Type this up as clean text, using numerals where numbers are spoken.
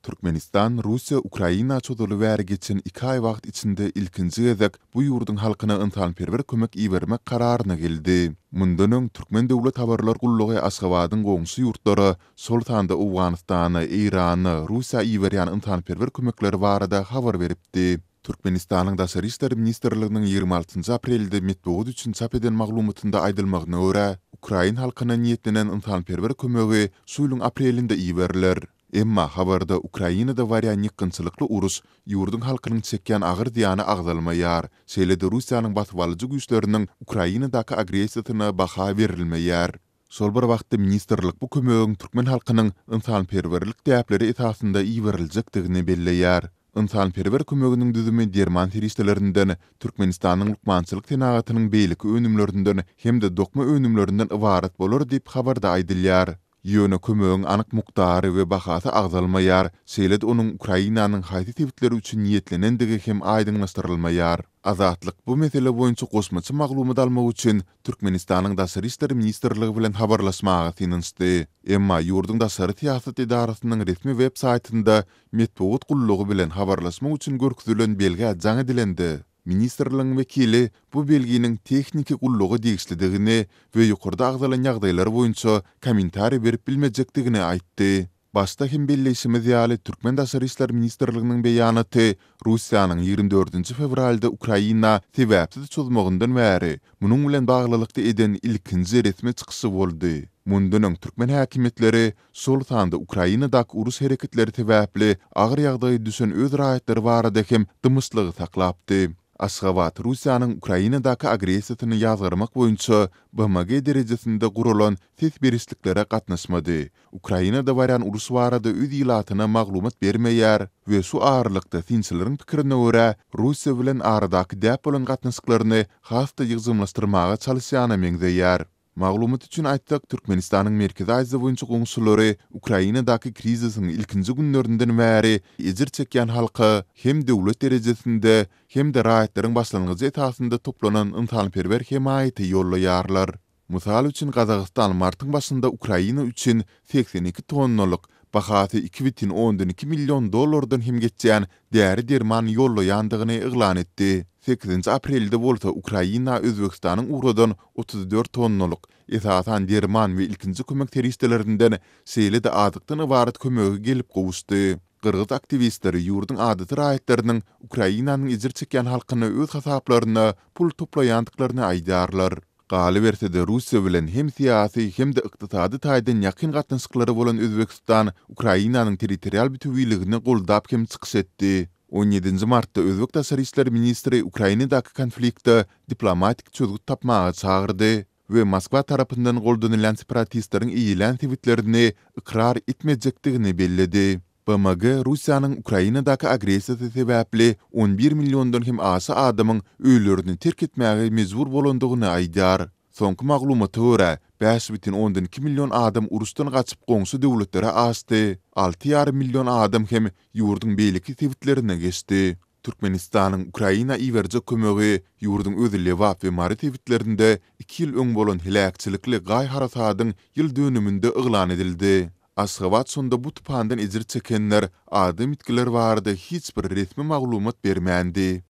Türkmenistan, Russiya, Ukraina çodaly bäri geçen 2 ay wagt içinde ilkinji gezek bu ýurdun halkyna yntanperwer kömek iýermek kararyna geldi. Mundan öň Türkmen döwlet habarlar gullugy Aşgabatyň goňşy ýurtlary Sultanda Awganystany, Irany, Russiýa iýerýän yntanperwer kömekleri barada habar beripdi. Türkmenistanyň Daşary işleri ministrliginiň 26 aprelde metbuat üçin çap eden maglumatynda aýdylmagyna görä, Ukraina halkyna niýetlenen yntanperwer kömegi şuýlyň aprelinde iýeriler. Emma habarda Ukrainada barýan ýykynçylykly urus ýurdun halkynyň çekýän agyr diýany agdalmaýar. Şeýlede Russiýanyň batyp alyjy güýçleriniň Ukrainadaky agresiýasyna baha berilmeýär. Şol bir wagtda ministrlik bu kömegiň türkmen halkynyň yntanperwerlik täpleri esasynda iýeriljekdigini belleýär. Yntanperwer kömeginiň düzümi Derman terişdelerinden, Türkmenistanyň lukmançylyk tenagatynyň beýleki önümlerinden hemde dokma önümlerinden ibaret bolar diýip habarda aýdylýar. Ýöne kömegiň anyk muktary we bahasy agdalmaýar, şeýlede onuň Ukrainanyň haýsy tebitleri üçin niýetlenendigi hem aýdynlaşdyrylmaýar. Azatlyk bu mesele boýunça gosmaçy maglumat almak üçin Türkmenistanyň Daşary işleri ministrligi bilen habarlaşmagy synynçdy. Emma ýurdun daşary siýasat idarasynyň resmi web saýtynda metbuat gullugy bilen habarlaşmak üçin görkezülen belge jaň edilendi. Ministrligiň wekili bu belginiň tekniki gullugy diýişlidigini we ýokarda agdalan ýagdaýlar boýunça kommentari berip bilmejekdigini aýtdy. Başda hem belleşimiz ýaly Türkmen Daşary işleri ministrliginiň beýanaty Russiýanyň 24 fevralda Ukraina sebäpsiz çözmegininden bäri munyň bilen baglylykda eden ilkinji resmi çykyşy boldy. Mundan öň Türkmen häkimetleri Sultanda Ukrainadaky urus hereketleri sebäpli agyr ýagdaýy düşen öz raýatlary barada hem dymyslygy saklapdy. Aşgabat Russiýanyň Ukrainadaky agresiýasyny ýazgyrmak boýunça BMG derejesinde gurulan ses berisliklere gatnaşmady. Ukrainada barýan urus barada öz ýylatyna maglumat bermeýär we şu ağırlykda tinçileriň pikirine görä Russiýa bilen aradaky däp bolan gatnaşyklaryny hasta ýygzymlaşdyrmaga çalışýany meňzeýär. Maglumat üçin aýtsak, Türkmenistanyň Merkezi Aziýa boýunça goňşulary Ukrainadaky krizisiň ilkinji günlerinden bäri ejir çekýän halky hem döwlet derejesinde hem de raýatlaryň başlangyjy etasynda toplanan yntanperwer hemaýaty ýollaýarlar. Mysal üçin Gazagystan martyň başynda Ukraina üçin 82 tonnalyk bahasy 2,12 milyon dollardan hem geçýän däri derman ýollaýandygyny eglan etdi. 8 aprelde bolsa Ukraina Özbekistanyň uradan 34 tonnalyk esasan derman we ilkinji kömek terişdelerinden şeýle-de adykdan ibaret kömegi gelip gowuşdy. Kırgız aktivistleri ýurdun adaty raýatlarynyň Ukrainanyň ejir çekýän halkyny öz hasaplaryna pul toplaýandyklaryny aýdarlar. Galy bersede Russiýa bilen hem siýasy hem de ykdysady taýdan ýakyn gatnaşyklary bolan Özbekistan Ukrainanyň territorial bütünligini goldap hem çykyş etdi. 17 martda Özbek Daşary işleri ministri Ukrainadaky konfliktde diplomatik çözgüt tapmagy çağırdy we Moskwa tarapyndan goldanylan separatistlaryň iýilen tebitlerini ikrar etmejekdigini belledi. BMG Russiýanyň Ukrainadaky agresiýasy sebäpli 11 milyondan hem aşy adamyň öýlerini terk etmäge mejbur bolandygyny aýdar. Soňky maglumata görä 5,12 milyon adam urusdan gaçyp goňşy döwletlere açdy. 6,5 milyon adam hem ýurdun beýleki tebitlerine geçdi. Türkmenistanyň Ukraina iýerjek kömegi ýurdun özü lewap we mary tebitlerinde 2 ýyl öň bolan hilakçylykly gaý harasadyň ýyl dönüminde eglan edildi. Aşgabat sonda bu tupandan ejir çekenler ady mitkiler barada hiç bir resmi maglumat bermändi.